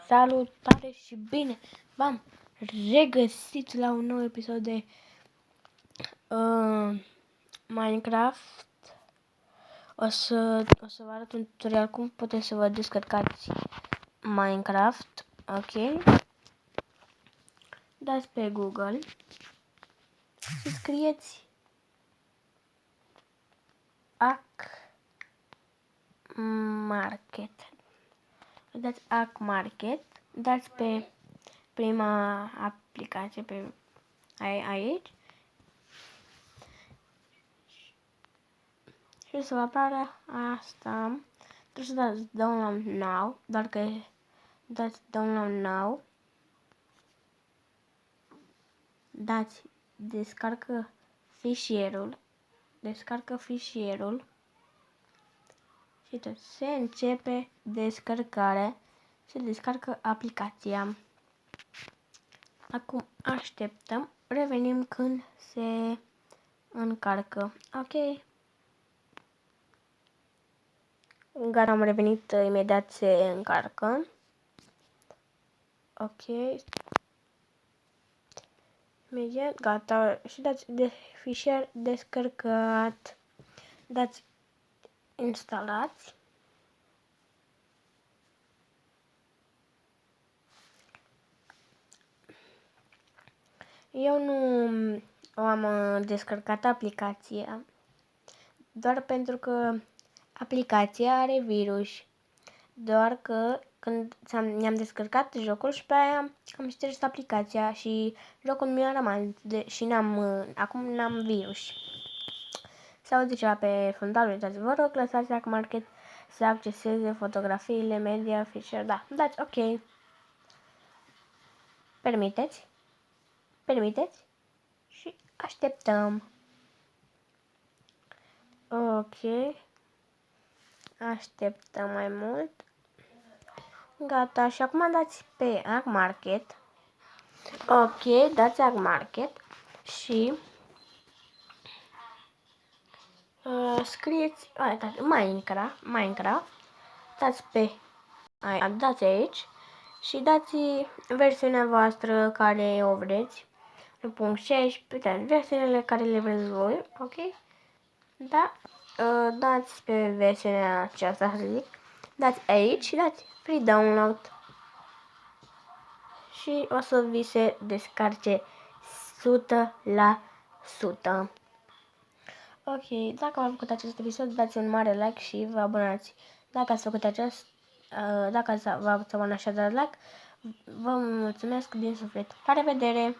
Salutare și bine v-am regăsit la un nou episod de Minecraft. O să vă arăt un tutorial cum puteți să vă descărcați Minecraft. Ok. Dați pe Google și scrieți Market. Dați Market, dați pe prima aplicație pe aici și să vă apară asta. Trebuie să dați download now, doar că dați download now, dați descarcă fișierul și tot se începe descărcarea, se descarcă aplicația. Acum așteptăm, revenim când se încarcă. Ok. Gata, am revenit, imediat se încarcă. Ok. Imediat, gata. Și dați de fișier descărcat. Dați instalați. Eu nu am descărcat aplicația, doar pentru că aplicația are virus. Doar că când mi-am descărcat jocul și pe aia am șters aplicația și jocul mi-a rămas și acum n-am virus. Se aude ceva pe fundal, uitați, vă rog, lăsați Market să acceseze fotografiile, media, fișier, da, dați ok. Permiteți și așteptăm. Ok. Așteptăm mai mult. Gata, și acum dați pe Market. Ok, dați Market și scrieți Minecraft. Dați pe dați aici și dați versiunea voastră care o vreți. 1.16, versiunile care le vreți voi, ok? Da, dați pe versiunea aceasta, să zic. Dați aici și dați free download. Și o să vi se descarce 100%. Ok, dacă v-a plăcut acest episod, dați un mare like și vă abonați. Dacă ați făcut dacă v-ați abonat și ați dat like, vă mulțumesc din suflet. La revedere!